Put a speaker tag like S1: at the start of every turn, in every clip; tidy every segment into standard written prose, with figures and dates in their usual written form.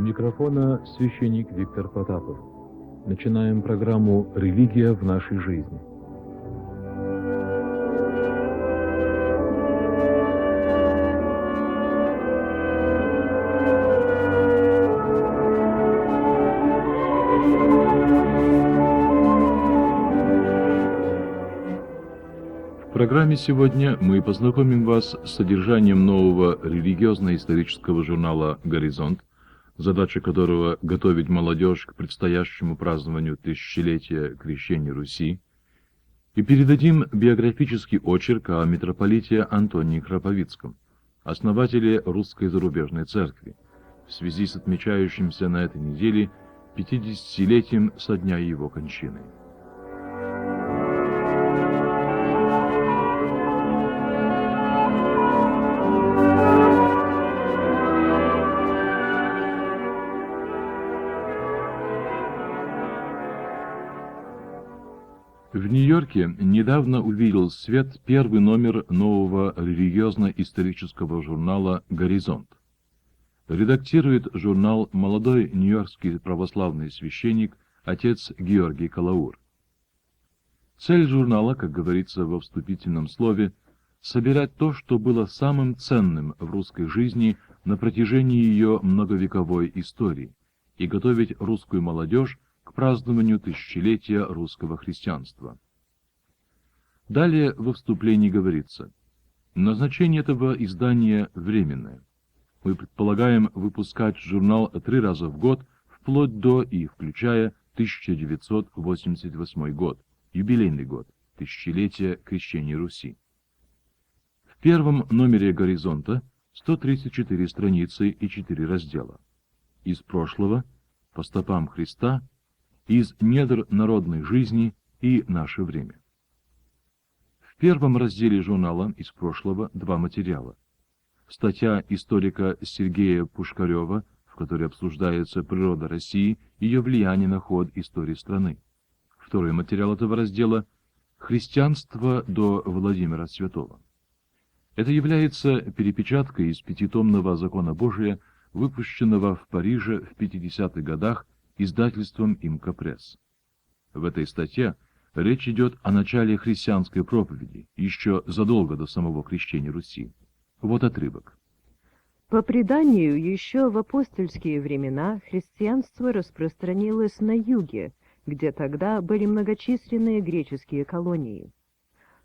S1: микрофона священник Виктор Потапов. Начинаем программу «Религия в нашей жизни». В программе сегодня мы познакомим вас с содержанием нового религиозно-исторического журнала «Горизонт», задача которого — готовить молодежь к предстоящему празднованию тысячелетия крещения Руси, и передадим биографический очерк о митрополите Антонии Храповицком, основателе Русской зарубежной церкви, в связи с отмечающимся на этой неделе 50-летием со дня его кончины. В Нью-Йорке недавно увидел свет первый номер нового религиозно-исторического журнала «Горизонт». Редактирует журнал молодой нью-йоркский православный священник отец Георгий Калаур. Цель журнала, как говорится во вступительном слове, собирать то, что было самым ценным в русской жизни на протяжении ее многовековой истории, и готовить русскую молодежь к празднованию тысячелетия русского христианства. Далее во вступлении говорится: назначение этого издания временное. Мы предполагаем выпускать журнал 3 раза в год, вплоть до и включая 1988 год, юбилейный год, тысячелетия крещения Руси. В первом номере «Горизонта» 134 страницы и 4 раздела. Из прошлого, по стопам Христа, из недр народной жизни и наше время. В первом разделе журнала «Из прошлого» 2 материала. Статья историка Сергея Пушкарева, в которой обсуждается природа России, ее влияние на ход истории страны. Второй материал этого раздела — «Христианство до Владимира Святого». Это является перепечаткой из 5-томного закона Божия, выпущенного в Париже в 50-х годах издательством «Имка Пресс». В этой статье речь идет о начале христианской проповеди, еще задолго до самого крещения Руси. Вот отрывок.
S2: По преданию, еще в апостольские времена христианство распространилось на юге, где тогда были многочисленные греческие колонии.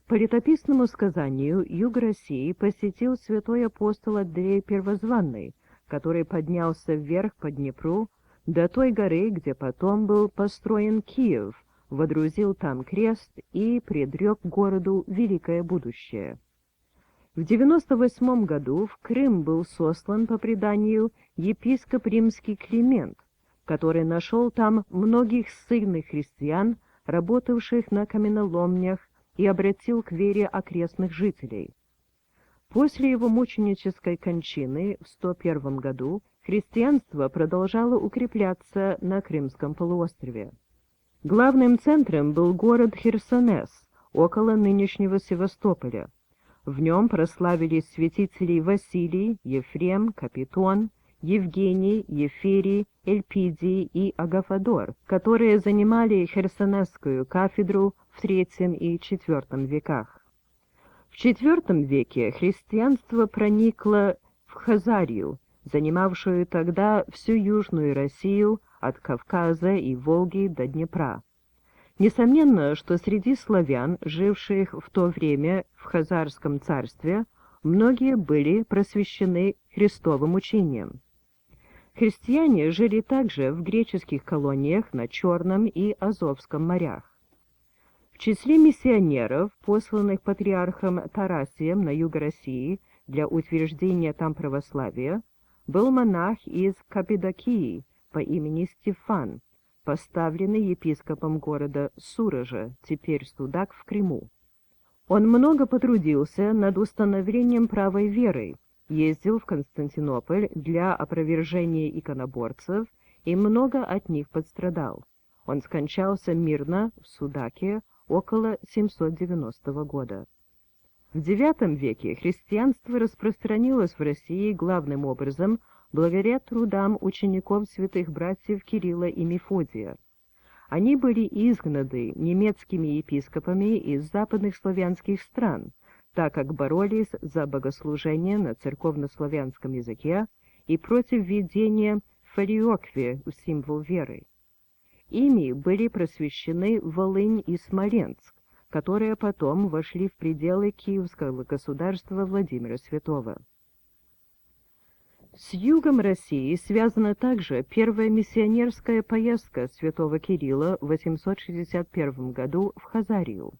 S2: По летописному сказанию, юг России посетил святой апостол Андрей Первозванный, который поднялся вверх по Днепру до той горы, где потом был построен Киев, водрузил там крест и предрек городу великое будущее. В 98 году в Крым был сослан, по преданию, епископ римский Климент, который нашел там многих ссыльных христиан, работавших на каменоломнях, и обратил к вере окрестных жителей. После его мученической кончины в 101 году христианство продолжало укрепляться на Крымском полуострове. Главным центром был город Херсонес, около нынешнего Севастополя. В нем прославились святители Василий, Ефрем, Капитон, Евгений, Еферий, Эльпидий и Агафодор, которые занимали Херсонесскую кафедру в III и IV веках. В IV веке христианство проникло в Хазарию, занимавшую тогда всю Южную Россию от Кавказа и Волги до Днепра. Несомненно, что среди славян, живших в то время в Хазарском царстве, многие были просвещены Христовым учением. Христиане жили также в греческих колониях на Черном и Азовском морях. В числе миссионеров, посланных патриархом Тарасием на юг России для утверждения там православия, был монах из Каппадокии по имени Стефан, поставленный епископом города Суража, теперь Судак, в Крыму. Он много потрудился над установлением правой веры, ездил в Константинополь для опровержения иконоборцев и много от них пострадал. Он скончался мирно в Судаке около 790 года. В IX веке христианство распространилось в России главным образом благодаря трудам учеников святых братьев Кирилла и Мефодия. Они были изгнаны немецкими епископами из западных славянских стран, так как боролись за богослужение на церковнославянском языке и против введения филиоквии в символ веры. Ими были просвещены Волынь и Смоленск, которые потом вошли в пределы Киевского государства Владимира Святого. С югом России связана также первая миссионерская поездка святого Кирилла в 861 году в Хазарию.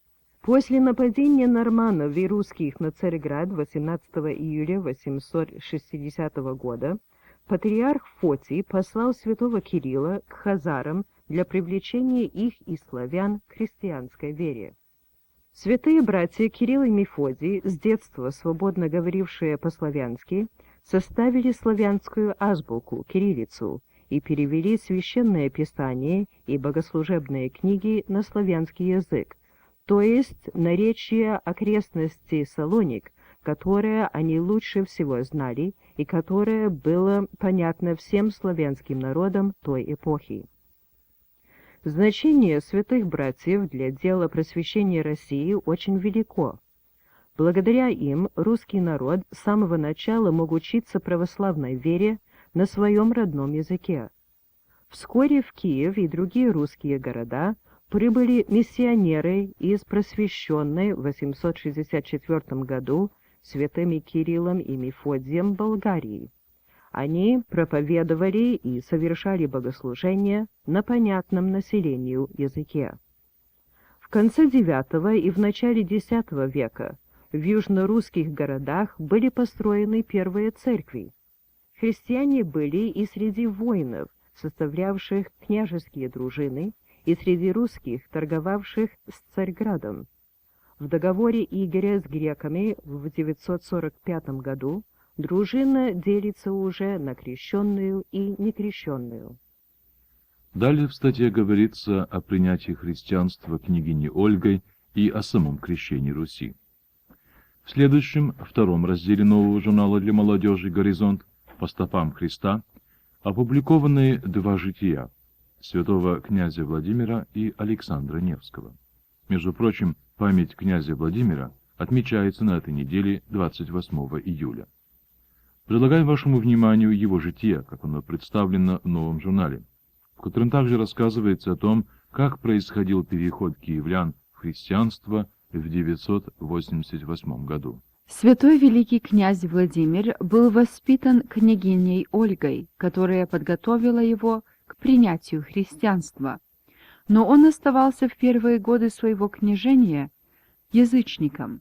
S2: После нападения норманнов и русских на Царьград 18 июля 860 года патриарх Фотий послал святого Кирилла к хазарам для привлечения их и славян к христианской вере. Святые братья Кирилл и Мефодий, с детства свободно говорившие по-славянски, составили славянскую азбуку, кириллицу, и перевели священное писание и богослужебные книги на славянский язык, то есть наречие окрестностей Салоник, которое они лучше всего знали и которое было понятно всем славянским народам той эпохи. Значение святых братьев для дела просвещения России очень велико. Благодаря им русский народ с самого начала мог учиться православной вере на своем родном языке. Вскоре в Киев и другие русские города прибыли миссионеры из просвещенной в 864 году святыми Кириллом и Мефодием Болгарии. Они проповедовали и совершали богослужения на понятном населению языке. В конце IX и в начале X века в южно-русских городах были построены первые церкви. Христиане были и среди воинов, составлявших княжеские дружины, и среди русских, торговавших с Царьградом. В договоре Игоря с греками в 945 году дружина делится уже на крещенную и некрещенную.
S1: Далее в статье говорится о принятии христианства княгиней Ольгой и о самом крещении Руси. В следующем, втором разделе нового журнала для молодежи «Горизонт» по стопам Христа опубликованы два жития святого князя Владимира и Александра Невского. Между прочим, память князя Владимира отмечается на этой неделе 28 июля. Предлагаю вашему вниманию его житие, как оно представлено в новом журнале, в котором также рассказывается о том, как происходил переход киевлян в христианство в 988 году.
S3: Святой великий князь Владимир был воспитан княгиней Ольгой, которая подготовила его к принятию христианства, но он оставался в первые годы своего княжения язычником.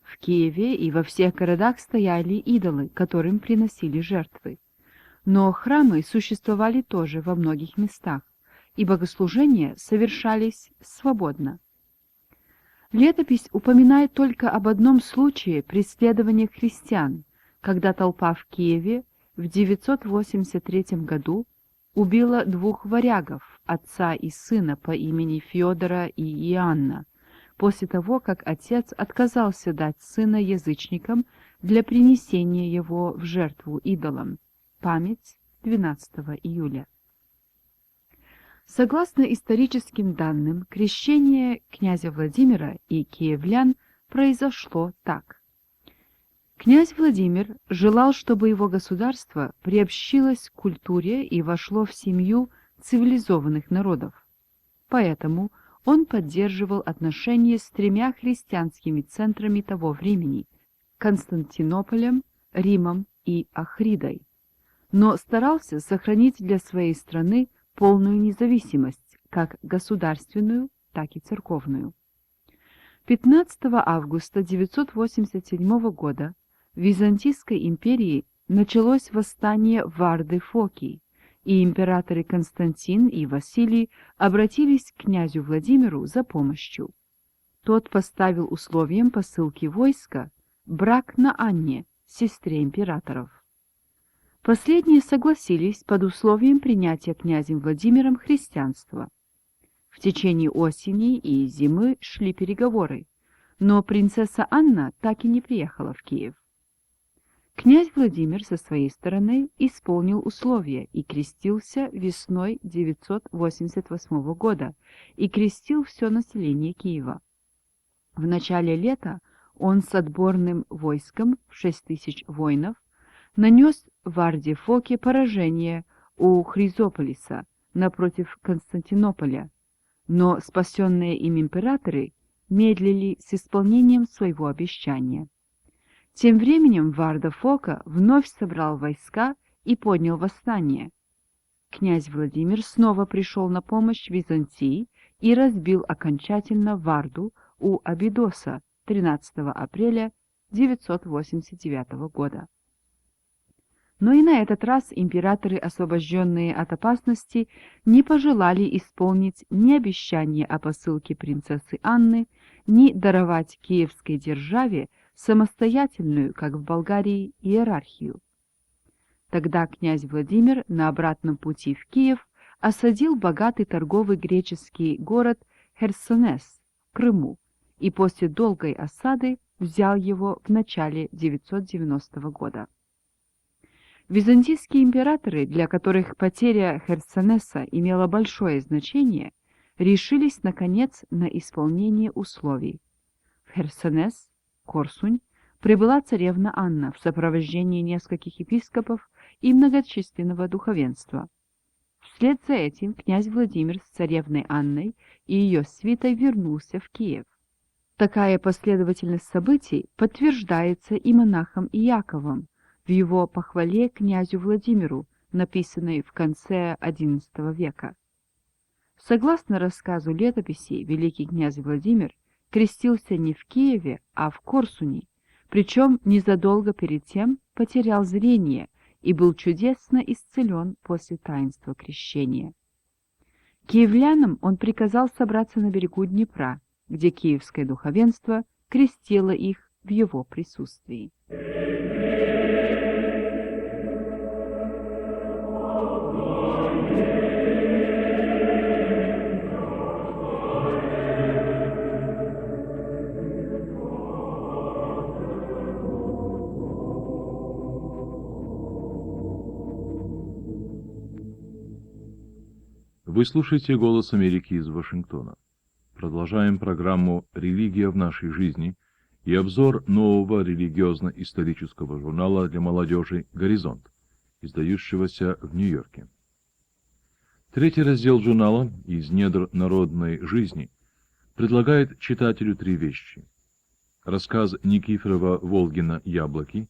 S3: В Киеве и во всех городах стояли идолы, которым приносили жертвы. Но храмы существовали тоже во многих местах, и богослужения совершались свободно. Летопись упоминает только об одном случае преследования христиан, когда толпа в Киеве в 983 году убила двух варягов, отца и сына по имени Феодора и Иоанна, после того, как отец отказался дать сына язычникам для принесения его в жертву идолам. Память 12 июля. Согласно историческим данным, крещение князя Владимира и киевлян произошло так. Князь Владимир желал, чтобы его государство приобщилось к культуре и вошло в семью цивилизованных народов. Поэтому он поддерживал отношения с тремя христианскими центрами того времени – Константинополем, Римом и Ахридой, но старался сохранить для своей страны полную независимость, как государственную, так и церковную. 15 августа 987 года в Византийской империи началось восстание Варды Фокий, и императоры Константин и Василий обратились к князю Владимиру за помощью. Тот поставил условием посылки войска брак на Анне, сестре императоров. Последние согласились под условием принятия князем Владимиром христианства. В течение осени и зимы шли переговоры, но принцесса Анна так и не приехала в Киев. Князь Владимир со своей стороны исполнил условия и крестился весной 988 года и крестил все население Киева. В начале лета он с отборным войском в 6000 воинов нанес Варде Фоке поражение у Хризополиса напротив Константинополя, но спасенные им императоры медлили с исполнением своего обещания. Тем временем Варда Фока вновь собрал войска и поднял восстание. Князь Владимир снова пришел на помощь Византии и разбил окончательно Варду у Абидоса 13 апреля 989 года. Но и на этот раз императоры, освобожденные от опасности, не пожелали исполнить ни обещание о посылке принцессы Анны, ни даровать киевской державе самостоятельную, как в Болгарии, иерархию. Тогда князь Владимир на обратном пути в Киев осадил богатый торговый греческий город Херсонес в Крыму и после долгой осады взял его в начале 990 года. Византийские императоры, для которых потеря Херсонеса имела большое значение, решились, наконец, на исполнение условий. В Херсонес, Корсунь, прибыла царевна Анна в сопровождении нескольких епископов и многочисленного духовенства. Вслед за этим князь Владимир с царевной Анной и ее свитой вернулся в Киев. Такая последовательность событий подтверждается и монахом Иаковом в его похвале князю Владимиру, написанной в конце XI века. Согласно рассказу летописей, великий князь Владимир крестился не в Киеве, а в Корсуни, причем незадолго перед тем потерял зрение и был чудесно исцелен после таинства крещения. Киевлянам он приказал собраться на берегу Днепра, где киевское духовенство крестило их в его присутствии.
S1: Вы слушаете «Голос Америки» из Вашингтона. Продолжаем программу «Религия в нашей жизни» и обзор нового религиозно-исторического журнала для молодежи «Горизонт», издающегося в Нью-Йорке. Третий раздел журнала «Из недр народной жизни» предлагает читателю три вещи. Рассказ Никифорова-Волгина «Яблоки»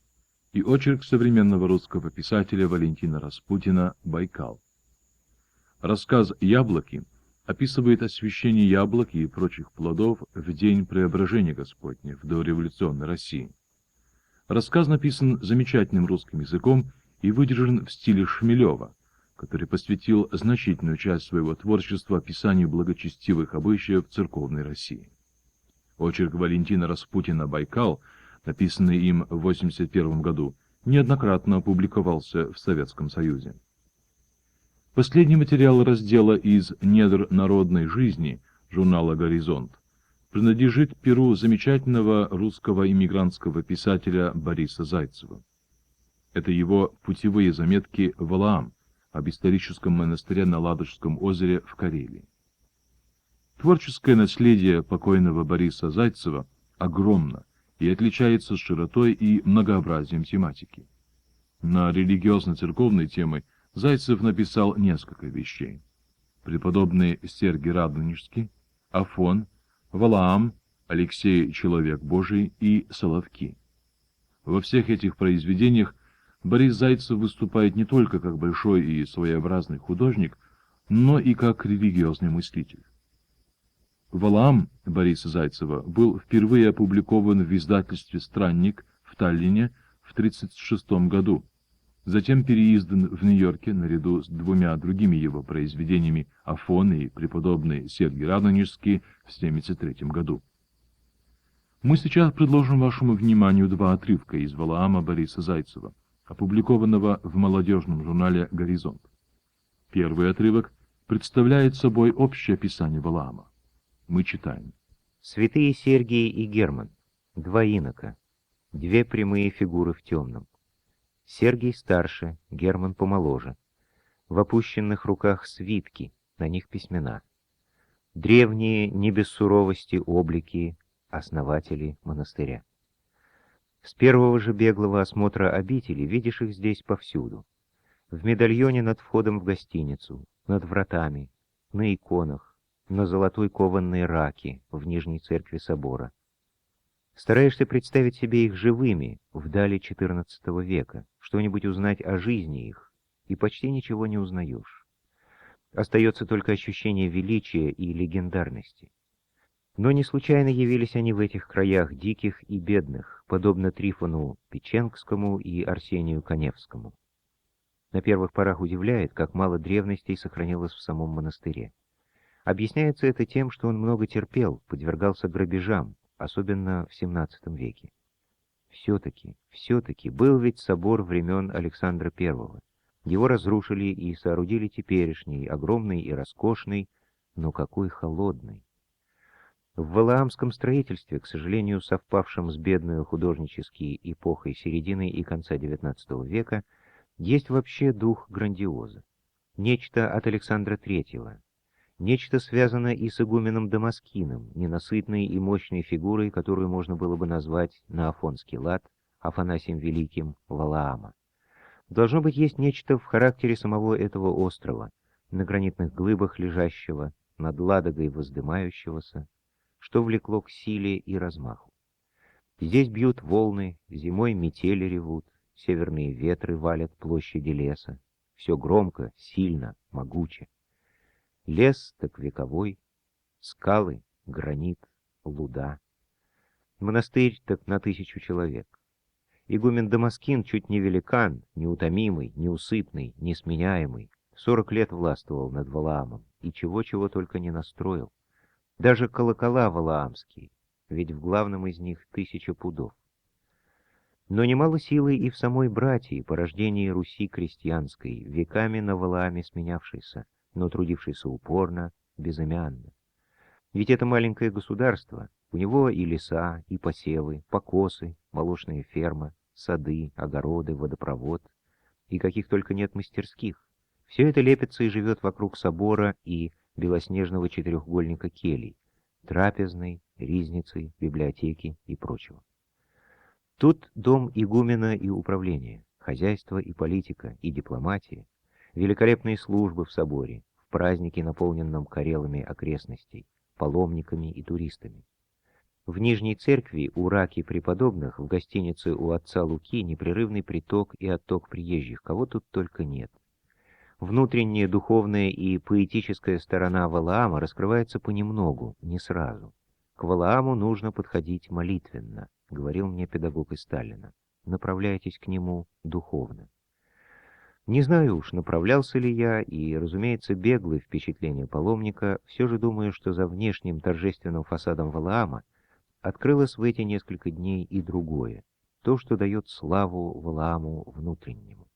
S1: и очерк современного русского писателя Валентина Распутина «Байкал». Рассказ «Яблоки» описывает освящение яблок и прочих плодов в день преображения Господня в дореволюционной России. Рассказ написан замечательным русским языком и выдержан в стиле Шмелева, который посвятил значительную часть своего творчества описанию благочестивых обычаев церковной России. Очерк Валентина Распутина «Байкал», написанный им в 1981 году, неоднократно опубликовался в Советском Союзе. Последний материал раздела «Из недр народной жизни» журнала «Горизонт» принадлежит перу замечательного русского иммигрантского писателя Бориса Зайцева. Это его путевые заметки «Валаам» об историческом монастыре на Ладожском озере в Карелии. Творческое наследие покойного Бориса Зайцева огромно и отличается широтой и многообразием тематики. На религиозно-церковные темы Зайцев написал несколько вещей. Преподобный Сергий Радонежский, Афон, Валаам, Алексей Человек Божий и Соловки. Во всех этих произведениях Борис Зайцев выступает не только как большой и своеобразный художник, но и как религиозный мыслитель. Валаам Бориса Зайцева был впервые опубликован в издательстве «Странник» в Таллине в 1936 году, затем переиздан в Нью-Йорке наряду с двумя другими его произведениями «Афон» и «Преподобный Сергий Радонежский» в 1973 году. Мы сейчас предложим вашему вниманию два отрывка из Валаама Бориса Зайцева, опубликованного в молодежном журнале «Горизонт». Первый отрывок представляет собой общее описание Валаама. Мы читаем.
S4: Святые Сергий и Герман, два инока, две прямые фигуры в темном. Сергий старше, Герман помоложе. В опущенных руках свитки, на них письмена. Древние, не без суровости, облики основателей монастыря. С первого же беглого осмотра обители видишь их здесь повсюду. В медальоне над входом в гостиницу, над вратами, на иконах, на золотой кованной раке в нижней церкви собора. Стараешься представить себе их живыми вдали XIV века, что-нибудь узнать о жизни их, и почти ничего не узнаешь. Остается только ощущение величия и легендарности. Но не случайно явились они в этих краях диких и бедных, подобно Трифону Печенгскому и Арсению Каневскому. На первых порах удивляет, как мало древностей сохранилось в самом монастыре. Объясняется это тем, что он много терпел, подвергался грабежам, особенно в XVII веке. Все-таки был ведь собор времен Александра I. Его разрушили и соорудили теперешний, огромный и роскошный, но какой холодный. В валаамском строительстве, к сожалению, совпавшем с бедной художнической эпохой середины и конца XIX века, есть вообще дух грандиоза. Нечто от Александра III, нечто связанное и с игуменом Дамаскиным, ненасытной и мощной фигурой, которую можно было бы назвать на афонский лад Афанасием Великим Валаама. Должно быть, есть нечто в характере самого этого острова, на гранитных глыбах лежащего, над Ладогой воздымающегося, что влекло к силе и размаху. Здесь бьют волны, зимой метели ревут, северные ветры валят площади леса. Все громко, сильно, могуче. Лес так вековой, скалы, гранит, луда. Монастырь так на 1000 человек. Игумен Дамаскин чуть не великан, неутомимый, неусыпный, несменяемый. 40 лет властвовал над Валаамом и чего-чего только не настроил. Даже колокола валаамские, ведь в главном из них 1000 пудов. Но немало силы и в самой братии, порождении Руси крестьянской, веками на Валааме сменявшейся, но трудившейся упорно, безымянно. Ведь это маленькое государство, у него и леса, и посевы, покосы, молочная ферма, сады, огороды, водопровод, и каких только нет мастерских. Все это лепится и живет вокруг собора и белоснежного четырехугольника келий, трапезной, ризницы, библиотеки и прочего. Тут дом игумена и управление, хозяйство и политика, и дипломатия, великолепные службы в соборе, в празднике, наполненном карелами окрестностей, паломниками и туристами. В Нижней церкви у раки преподобных, в гостинице у отца Луки непрерывный приток и отток приезжих, кого тут только нет. Внутренняя духовная и поэтическая сторона Валаама раскрывается понемногу, не сразу. К Валааму нужно подходить молитвенно, говорил мне педагог из Сталина. Направляйтесь к нему духовно. Не знаю уж, направлялся ли я, и, разумеется, беглые впечатления паломника, все же думаю, что за внешним торжественным фасадом Валаама открылось в эти несколько дней и другое, то, что дает славу Валааму внутреннему.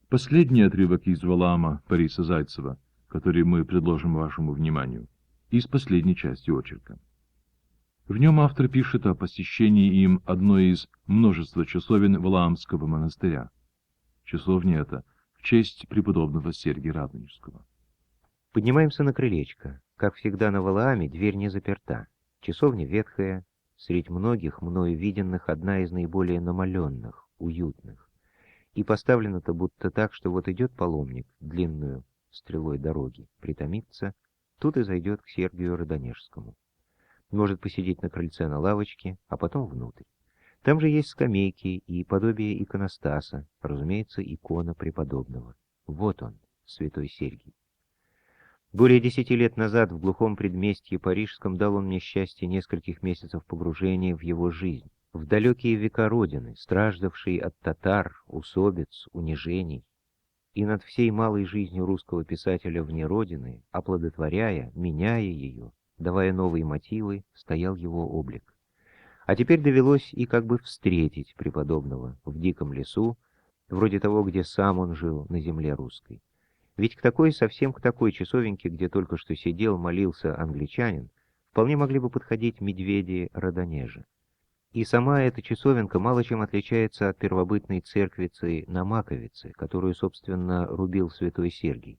S1: Последний отрывок из Валаама Бориса Зайцева, который мы предложим вашему вниманию, из последней части очерка. В нем автор пишет о посещении им одной из множества часовен Валаамского монастыря. Часовня эта в честь преподобного Сергия Радонежского.
S4: Поднимаемся на крылечко. Как всегда на Валааме дверь не заперта. Часовня ветхая, средь многих мною виденных одна из наиболее намаленных, уютных. И поставлена-то будто так, что вот идет паломник длинную стрелой дороги, притомится, тут и зайдет к Сергию Радонежскому. Может посидеть на крыльце на лавочке, а потом внутрь. Там же есть скамейки и подобие иконостаса, разумеется, икона преподобного. Вот он, святой Сергий. Более 10 лет назад в глухом предместье парижском дал он мне счастье нескольких месяцев погружения в его жизнь, в далекие века Родины, страждавшей от татар, усобиц, унижений, и над всей малой жизнью русского писателя вне Родины, оплодотворяя, меняя ее, давая новые мотивы, стоял его облик. А теперь довелось и как бы встретить преподобного в диком лесу, вроде того, где сам он жил на земле русской. Ведь совсем к такой часовеньке, где только что сидел, молился англичанин, вполне могли бы подходить медведи Радонежа. И сама эта часовенка мало чем отличается от первобытной церквицы на Маковице, которую, собственно, рубил святой Сергий.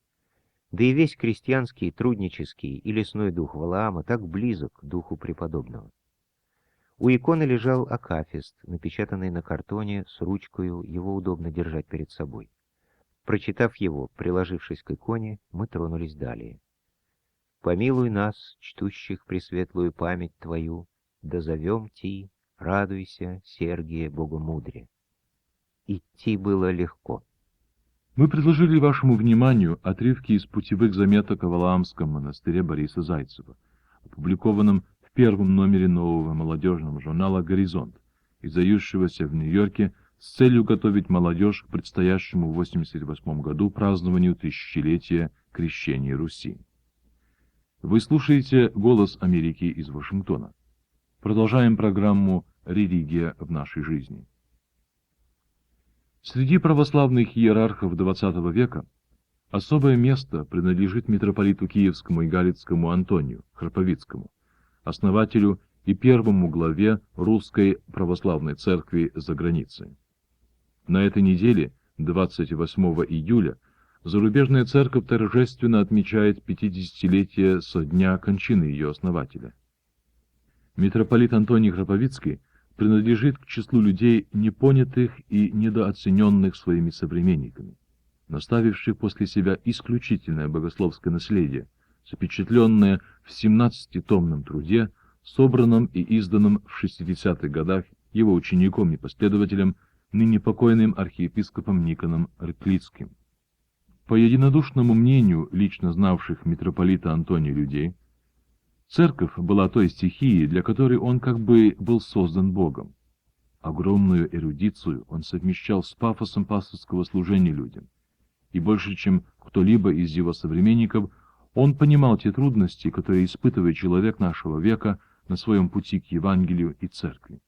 S4: Да и весь крестьянский, труднический и лесной дух Валаама так близок к духу преподобного. У иконы лежал акафист, напечатанный на картоне с ручкою, его удобно держать перед собой. Прочитав его, приложившись к иконе, мы тронулись далее. «Помилуй нас, чтущих пресветлую память Твою, да зовем Ти, радуйся, Сергие Богомудре». Идти было легко.
S1: Мы предложили вашему вниманию отрывки из путевых заметок о Валаамском монастыре Бориса Зайцева, опубликованном в первом номере нового молодежного журнала «Горизонт», издающегося в Нью-Йорке с целью готовить молодежь к предстоящему в 1988 году празднованию тысячелетия крещения Руси. Вы слушаете «Голос Америки» из Вашингтона. Продолжаем программу «Религия в нашей жизни». Среди православных иерархов XX века особое место принадлежит митрополиту Киевскому и Галицкому Антонию Храповицкому, основателю и первому главе Русской Православной Церкви за границей. На этой неделе, 28 июля, зарубежная церковь торжественно отмечает 50-летие со дня кончины ее основателя. Митрополит Антоний Храповицкий принадлежит к числу людей, непонятых и недооцененных своими современниками, наставивших после себя исключительное богословское наследие, запечатленное в 17-томном труде, собранном и изданном в 60-х годах его учеником и последователем, ныне покойным архиепископом Никоном Рыклицким. По единодушному мнению лично знавших митрополита Антония людей, церковь была той стихией, для которой он как бы был создан Богом. Огромную эрудицию он совмещал с пафосом пасторского служения людям, и больше, чем кто-либо из его современников, он понимал те трудности, которые испытывает человек нашего века на своем пути к Евангелию и церкви.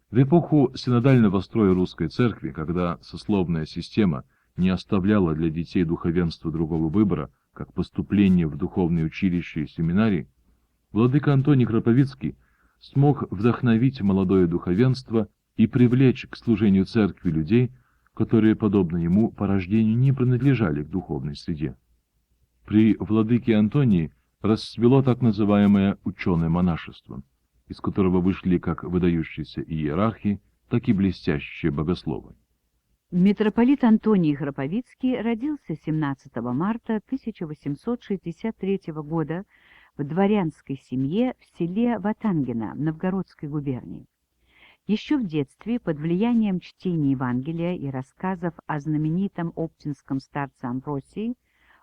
S1: В эпоху синодального строя русской церкви, когда сословная система не оставляла для детей духовенства другого выбора, как поступление в духовные училища и семинарии, владыка Антоний Храповицкий смог вдохновить молодое духовенство и привлечь к служению церкви людей, которые, подобно ему, по рождению не принадлежали к духовной среде. При владыке Антонии расцвело так называемое ученое монашество, из которого вышли как выдающиеся иерархи, так и блестящие богословы.
S3: Митрополит Антоний Храповицкий родился 17 марта 1863 года в дворянской семье в селе Ватангино Новгородской губернии. Еще в детстве, под влиянием чтения Евангелия и рассказов о знаменитом оптинском старце Амвросии,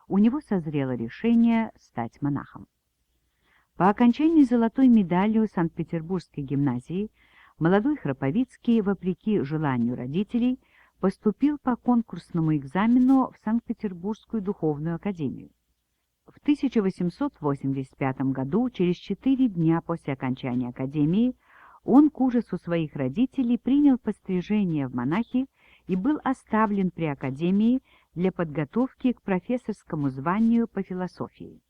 S3: у него созрело решение стать монахом. По окончании золотой медалью Санкт-Петербургской гимназии молодой Храповицкий, вопреки желанию родителей, поступил по конкурсному экзамену в Санкт-Петербургскую духовную академию. В 1885 году, через 4 дня после окончания академии, он к ужасу своих родителей принял пострижение в монахи и был оставлен при академии для подготовки к профессорскому званию по философии.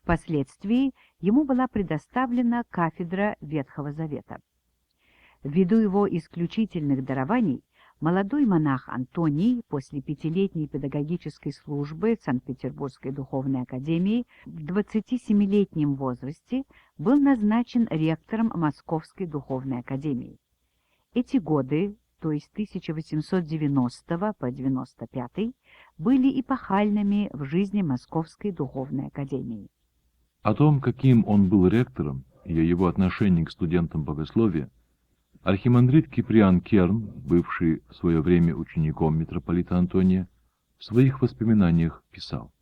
S3: Впоследствии ему была предоставлена кафедра Ветхого Завета. Ввиду его исключительных дарований, молодой монах Антоний после 5-летней педагогической службы в Санкт-Петербургской духовной академии в 27-летнем возрасте был назначен ректором Московской духовной академии. Эти годы, то есть 1890 по 95, были эпохальными в жизни Московской духовной академии.
S1: О том, каким он был ректором, и о его отношении к студентам богословия, архимандрит Киприан Керн, бывший в свое время учеником митрополита Антония, в своих воспоминаниях писал: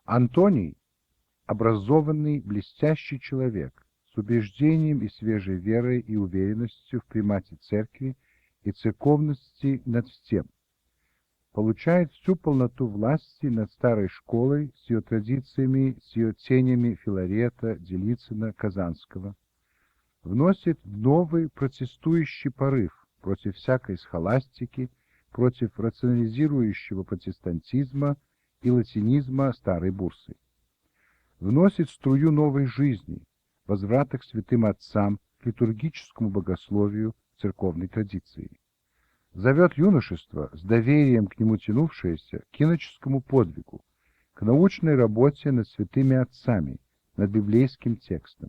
S5: Антоний – образованный, блестящий человек, с убеждением и свежей верой и уверенностью в примате церкви и церковности над всем. Получает всю полноту власти над старой школой с ее традициями, с ее тенями Филарета, Делицына, Казанского. Вносит новый протестующий порыв против всякой схоластики, против рационализирующего протестантизма и латинизма старой бурсы. Вносит струю новой жизни, возврата к святым отцам, к литургическому богословию церковной традиции. Зовет юношество, с доверием к нему тянувшееся, к иноческому подвигу, к научной работе над святыми отцами, над библейским текстом.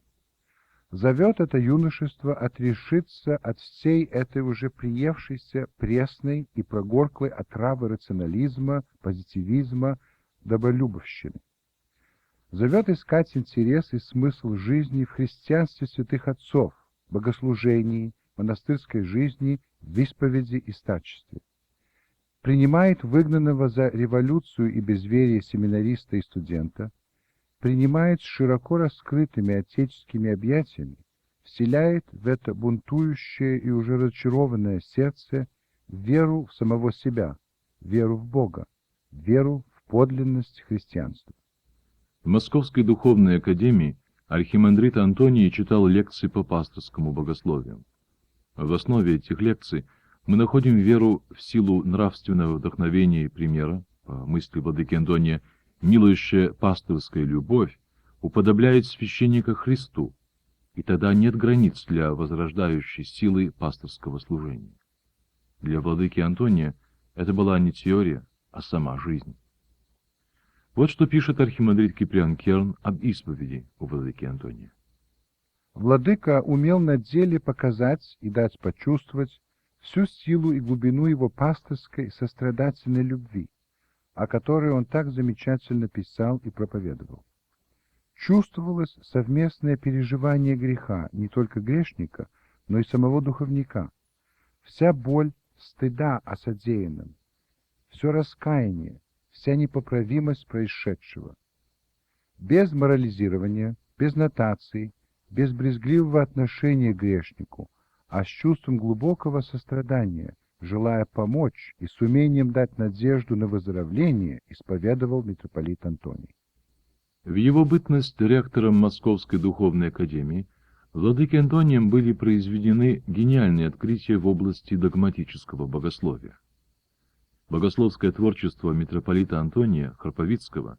S5: Зовет это юношество отрешиться от всей этой уже приевшейся пресной и прогорклой отравы рационализма, позитивизма, добролюбовщины. Зовет искать интерес и смысл жизни в христианстве святых отцов, богослужении, монастырской жизни, в исповеди и старчестве. Принимает выгнанного за революцию и безверие семинариста и студента, принимает с широко раскрытыми отеческими объятиями, вселяет в это бунтующее и уже разочарованное сердце веру в самого себя, веру в Бога, веру в подлинность христианства.
S1: В Московской духовной академии архимандрит Антоний читал лекции по пасторскому богословию. В основе этих лекций мы находим веру в силу нравственного вдохновения и примера, по мысли владыки Антония, милующая пасторская любовь уподобляет священника Христу, и тогда нет границ для возрождающей силы пасторского служения. Для владыки Антония это была не теория, а сама жизнь. Вот что пишет архимандрит Киприан Керн об исповеди у владыки Антония.
S5: Владыка умел на деле показать и дать почувствовать всю силу и глубину его пасторской сострадательной любви, о которой он так замечательно писал и проповедовал. Чувствовалось совместное переживание греха не только грешника, но и самого духовника. Вся боль стыда о содеянном, все раскаяние, вся непоправимость происшедшего. Без морализирования, без нотаций, без брезгливого отношения к грешнику, а с чувством глубокого сострадания, желая помочь и с умением дать надежду на выздоровление, исповедовал митрополит Антоний.
S1: В его бытность ректором Московской духовной академии владыке Антонием были произведены гениальные открытия в области догматического богословия. Богословское творчество митрополита Антония Храповицкого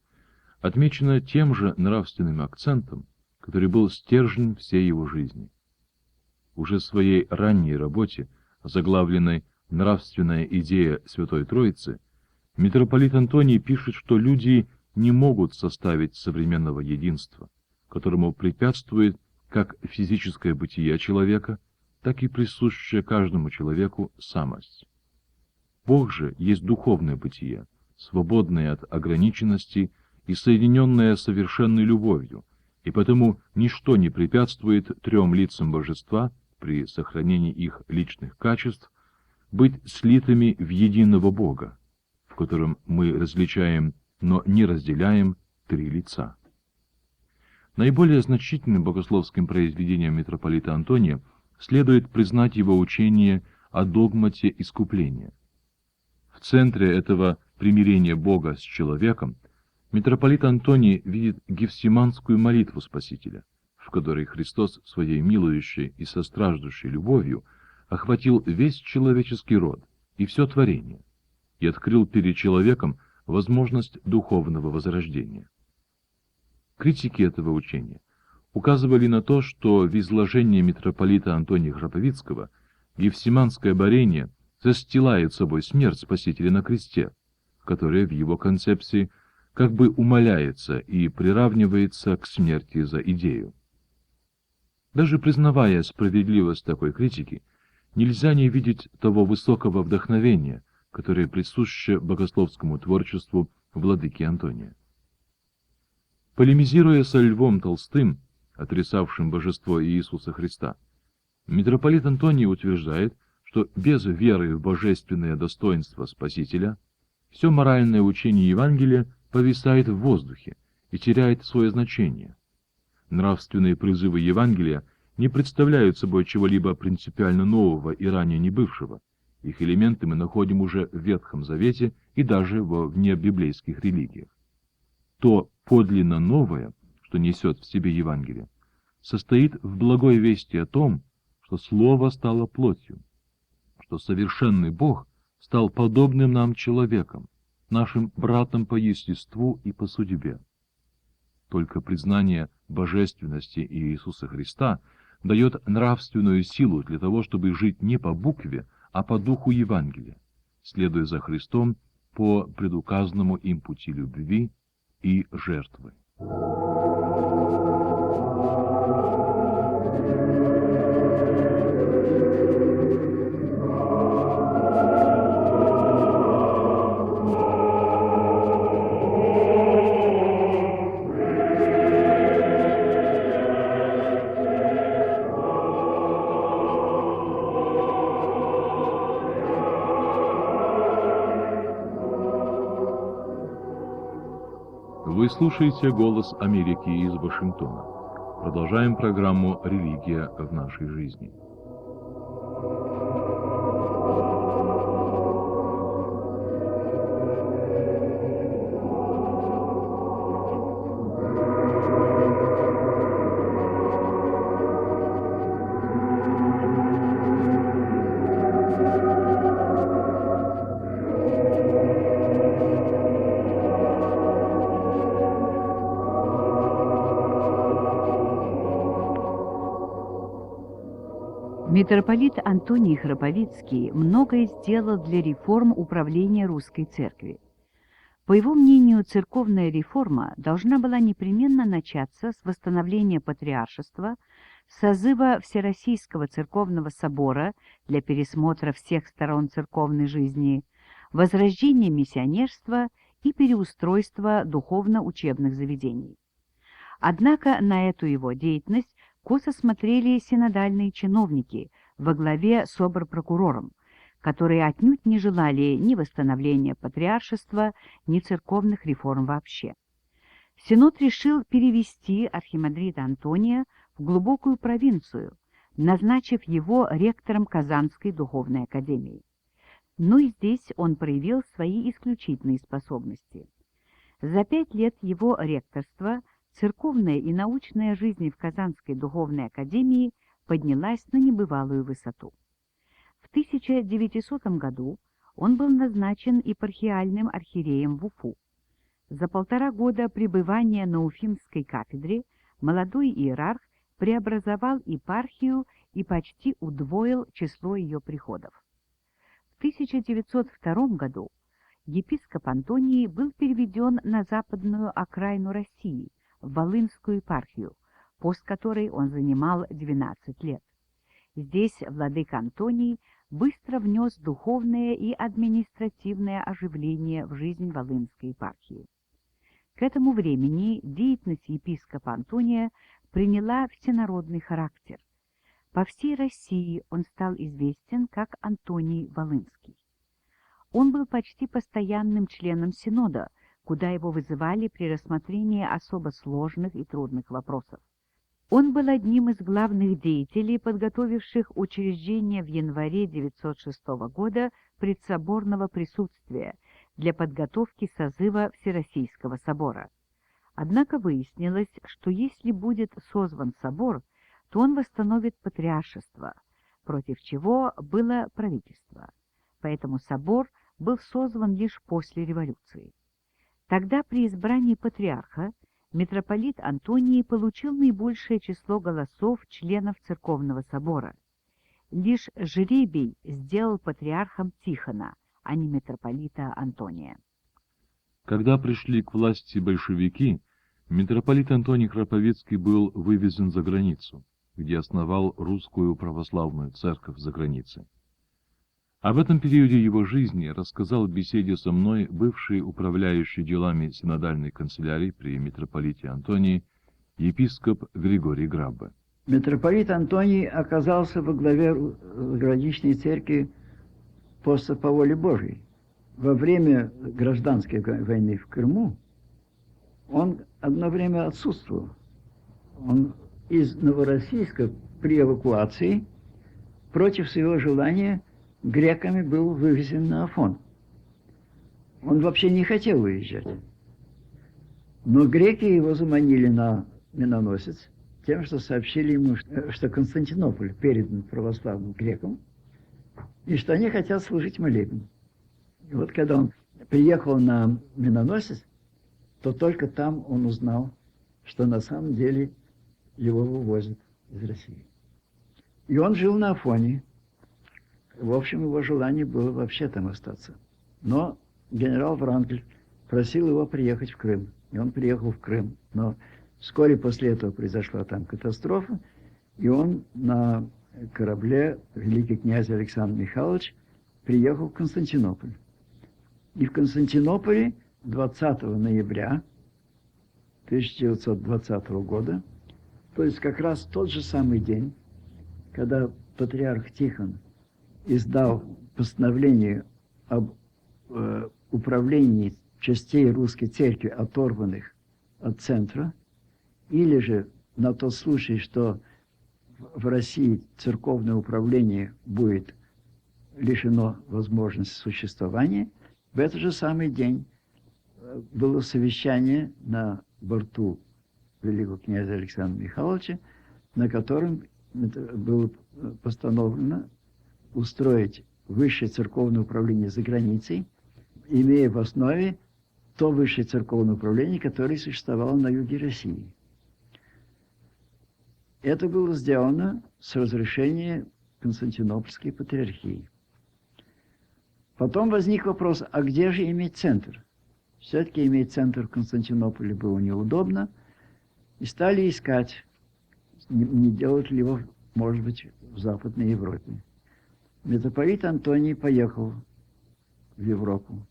S1: отмечено тем же нравственным акцентом, который был стержнем всей его жизни. Уже в своей ранней работе, заглавленной «Нравственная идея Святой Троицы», митрополит Антоний пишет, что люди не могут составить современного единства, которому препятствует как физическое бытие человека, так и присущая каждому человеку самость. Бог же есть духовное бытие, свободное от ограниченности и соединенное совершенной любовью, и потому ничто не препятствует трем лицам божества при сохранении их личных качеств быть слитыми в единого Бога, в котором мы различаем, но не разделяем три лица. Наиболее значительным богословским произведением митрополита Антония следует признать его учение о догмате искупления. В центре этого примирения Бога с человеком митрополит Антоний видит гефсиманскую молитву Спасителя, в которой Христос своей милующей и состраждущей любовью охватил весь человеческий род и все творение и открыл перед человеком возможность духовного возрождения. Критики этого учения указывали на то, что в изложении митрополита Антония Храповицкого гефсиманское борение застилает собой смерть Спасителя на кресте, которая в его концепции как бы умаляется и приравнивается к смерти за идею. Даже признавая справедливость такой критики, нельзя не видеть того высокого вдохновения, которое присуще богословскому творчеству владыки Антония. Полемизируя со Львом Толстым, отрицавшим божество Иисуса Христа, митрополит Антоний утверждает, что без веры в божественное достоинство Спасителя все моральное учение Евангелия повисает в воздухе и теряет свое значение. Нравственные призывы Евангелия не представляют собой чего-либо принципиально нового и ранее не бывшего. Их элементы мы находим уже в Ветхом Завете и даже во внебиблейских религиях. То подлинно новое, что несет в себе Евангелие, состоит в благой вести о том, что Слово стало плотью, что совершенный Бог стал подобным нам человеком, нашим братом по естеству и по судьбе. Только признание божественности Иисуса Христа дает нравственную силу для того, чтобы жить не по букве, а по духу Евангелия, следуя за Христом по предуказанному им пути любви и жертвы. Вы слушаете «Голос Америки» из Вашингтона. Продолжаем программу «Религия в нашей жизни».
S3: Митрополит Антоний Храповицкий многое сделал для реформ управления русской церкви. По его мнению, церковная реформа должна была непременно начаться с восстановления патриаршества, созыва Всероссийского церковного собора для пересмотра всех сторон церковной жизни, возрождения миссионерства и переустройства духовно-учебных заведений. Однако на эту его деятельность косо смотрели синодальные чиновники во главе с обер-прокурором, которые отнюдь не желали ни восстановления патриаршества, ни церковных реформ вообще. Синод решил перевести архимандрита Антония в глубокую провинцию, назначив его ректором Казанской духовной академии. Но и здесь он проявил свои исключительные способности. За 5 лет его ректорства церковная и научная жизнь в Казанской духовной академии поднялась на небывалую высоту. В 1900 году он был назначен епархиальным архиереем в Уфу. За 1,5 года пребывания на Уфимской кафедре молодой иерарх преобразовал епархию и почти удвоил число ее приходов. В 1902 году епископ Антоний был переведен на западную окраину России, в Волынскую епархию, пост которой он занимал 12 лет. Здесь владыка Антоний быстро внес духовное и административное оживление в жизнь Волынской епархии. К этому времени деятельность епископа Антония приняла всенародный характер. По всей России он стал известен как Антоний Волынский. Он был почти постоянным членом Синода, куда его вызывали при рассмотрении особо сложных и трудных вопросов. Он был одним из главных деятелей, подготовивших учреждение в январе 906 года предсоборного присутствия для подготовки созыва Всероссийского собора. Однако выяснилось, что если будет созван собор, то он восстановит патриаршество, против чего было правительство. Поэтому собор был созван лишь после революции. Тогда при избрании патриарха митрополит Антоний получил наибольшее число голосов членов церковного собора. Лишь жребий сделал патриархом Тихона, а не митрополита Антония.
S1: Когда пришли к власти большевики, митрополит Антоний Храповицкий был вывезен за границу, где основал русскую православную церковь за границей. Об этом периоде его жизни рассказал в беседе со мной бывший управляющий делами синодальной канцелярии при митрополите Антонии епископ Григорий Граббе.
S6: Митрополит Антоний оказался во главе заграничной церкви просто по воле Божьей. Во время гражданской войны в Крыму он одно время отсутствовал. Он из Новороссийска при эвакуации против своего желания греками был вывезен на Афон. Он вообще не хотел уезжать. Но греки его заманили на миноносец тем, что сообщили ему, что Константинополь передан православным грекам, и что они хотят служить молебен. И вот когда он приехал на миноносец, то только там он узнал, что на самом деле его вывозят из России. И он жил на Афоне. В общем, его желание было вообще там остаться. Но генерал Врангель просил его приехать в Крым. И он приехал в Крым. Но вскоре после этого произошла там катастрофа, и он на корабле великий князь Александр Михайлович приехал в Константинополь. И в Константинополе 20 ноября 1920 года, то есть как раз тот же самый день, когда патриарх Тихон издал постановление об управлении частей русской церкви, оторванных от центра, или же на тот случай, что в России церковное управление будет лишено возможности существования, в этот же самый день было совещание на борту великого князя Александра Михайловича, на котором было постановлено устроить высшее церковное управление за границей, имея в основе то высшее церковное управление, которое существовало на юге России. Это было сделано с разрешения Константинопольской патриархии. Потом возник вопрос, а где же иметь центр? Все-таки иметь центр в Константинополе было неудобно, и стали искать, не делать ли его, может быть, в Западной Европе. Митрополит Антоний поехал в Европу.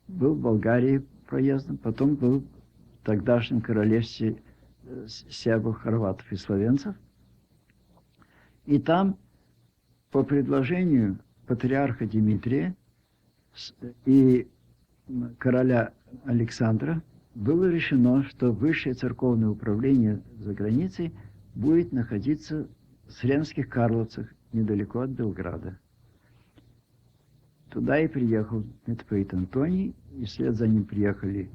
S6: Был в Болгарии проездом, потом был в тогдашнем королевстве сербов, хорватов и словенцев. И там, по предложению патриарха Димитрия и короля Александра, было решено, что высшее церковное управление за границей будет находиться в Сремских Карловцах, недалеко от Белграда. Туда и приехал митрополит Антоний, и вслед за ним приехали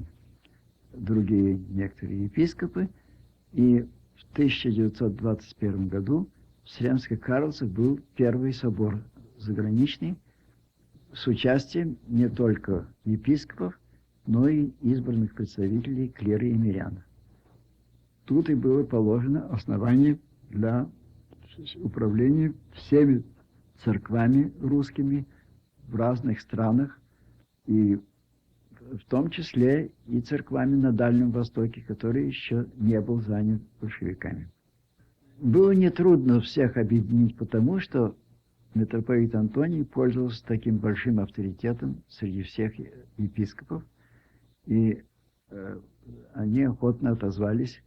S6: другие некоторые епископы, и в 1921 году в Сремских Карловцах был первый собор заграничный с участием не только епископов, но и избранных представителей клира и мирян. Тут и было положено основание для управления всеми церквами русскими в разных странах, и в том числе и церквами на Дальнем Востоке, который еще не был занят большевиками. Было нетрудно всех объединить, потому что митрополит Антоний пользовался таким большим авторитетом среди всех епископов, и они охотно отозвались,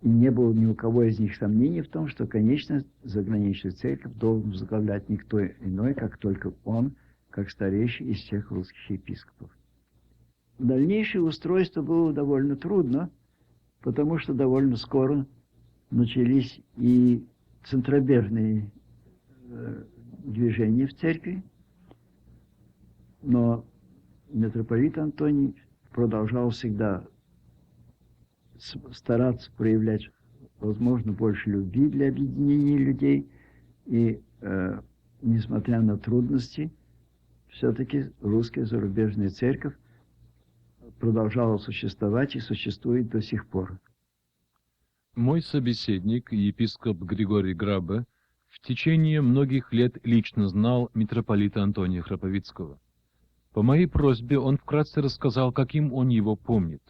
S6: и не было ни у кого из них сомнений в том, что, конечно, заграничную церковь должен возглавлять никто иной, как только он, как старейший из всех русских епископов. Дальнейшее устройство было довольно трудно, потому что довольно скоро начались и центробежные движения в церкви, но митрополит Антоний продолжал всегда стараться проявлять, возможно, больше любви для объединения людей, и, несмотря на трудности, все-таки русская зарубежная церковь продолжала существовать и существует до сих пор.
S1: Мой собеседник, епископ Григорий Грабе, в течение многих лет лично знал митрополита Антония Храповицкого. По моей просьбе он вкратце рассказал, каким он его помнит.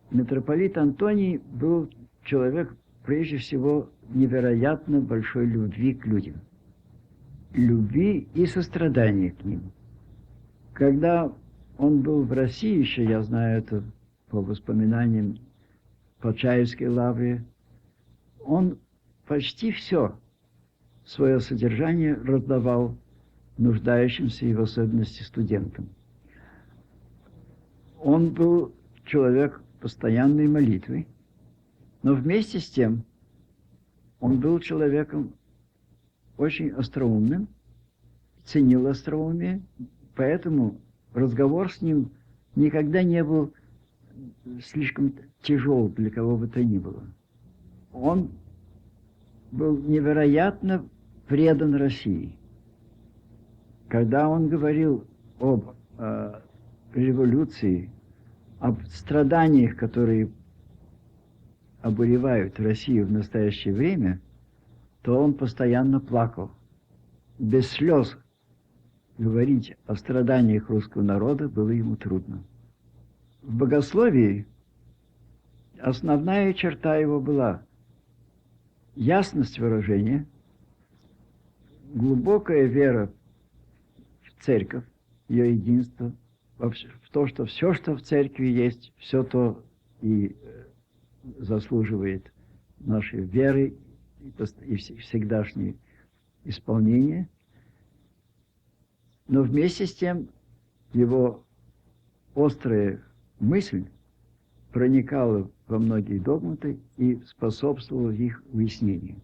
S6: Митрополит Антоний был человек, прежде всего, невероятно большой любви к людям. Любви и сострадания к ним. Когда он был в России, еще я знаю это по воспоминаниям Почаевской лавры, он почти все свое содержание раздавал нуждающимся и в особенности студентам. Он был человек постоянной молитвы, но вместе с тем он был человеком очень остроумным, ценил остроумие, поэтому разговор с ним никогда не был слишком тяжел для кого бы то ни было. Он был невероятно предан России. Когда он говорил об революции, об страданиях, которые обуревают Россию в настоящее время, то он постоянно плакал. Без слез говорить о страданиях русского народа было ему трудно. В богословии основная черта его была ясность выражения, глубокая вера в церковь, ее единство, в то, что все, что в церкви есть, все то и заслуживает нашей веры и всегдашнее исполнение. Но вместе с тем его острая мысль проникала во многие догматы и способствовала их выяснению.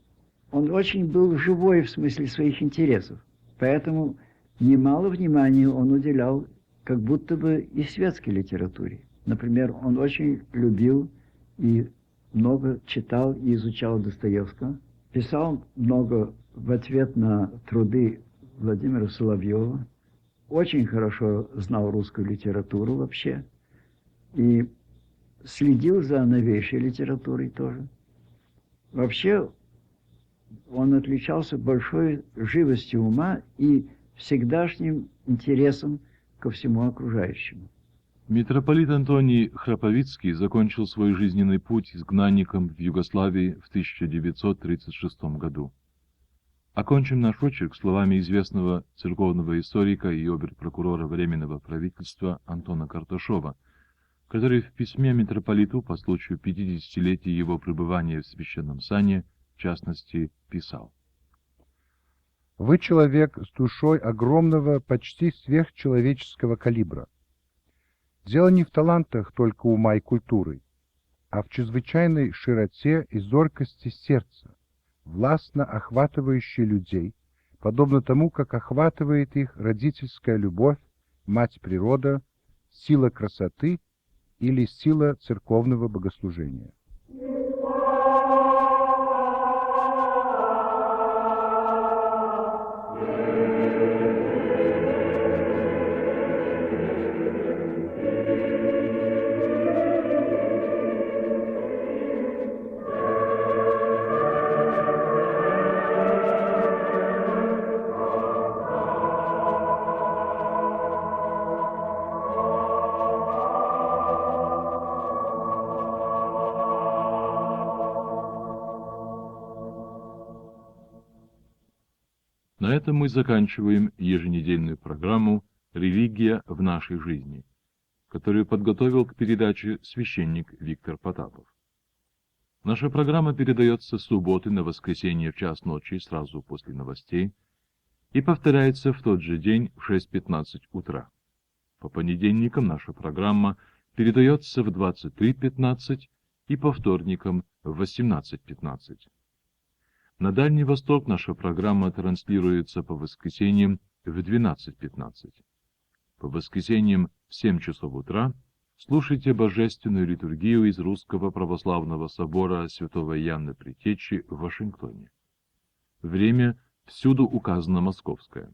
S6: Он очень был живой в смысле своих интересов, поэтому немало внимания он уделял как будто бы и светской литературе. Например, он очень любил и много читал и изучал Достоевского, писал много в ответ на труды Владимира Соловьева, очень хорошо знал русскую литературу вообще и следил за новейшей литературой тоже. Вообще он отличался большой живостью ума и всегдашним интересом ко всему окружающему.
S1: Митрополит Антоний Храповицкий закончил свой жизненный путь изгнанником в Югославии в 1936 году. Окончим наш очерк словами известного церковного историка и обер-прокурора Временного правительства Антона Карташова, который в письме митрополиту по случаю 50-летия его пребывания в священном сане, в частности, писал:
S5: «Вы человек с душой огромного, почти сверхчеловеческого калибра. Дело не в талантах только ума и культуры, а в чрезвычайной широте и зоркости сердца, властно охватывающей людей, подобно тому, как охватывает их родительская любовь, мать природа, сила красоты или сила церковного богослужения».
S1: На этом мы заканчиваем еженедельную программу «Религия в нашей жизни», которую подготовил к передаче священник Виктор Потапов. Наша программа передается с субботы на воскресенье в час ночи сразу после новостей и повторяется в тот же день в 6:15 утра. По понедельникам наша программа передается в 23:15 и по вторникам в 18:15. На Дальний Восток наша программа транслируется по воскресеньям в 12:15. По воскресеньям в 7 часов утра слушайте божественную литургию из Русского Православного Собора Святого Иоанна Предтечи в Вашингтоне. Время всюду указано московское.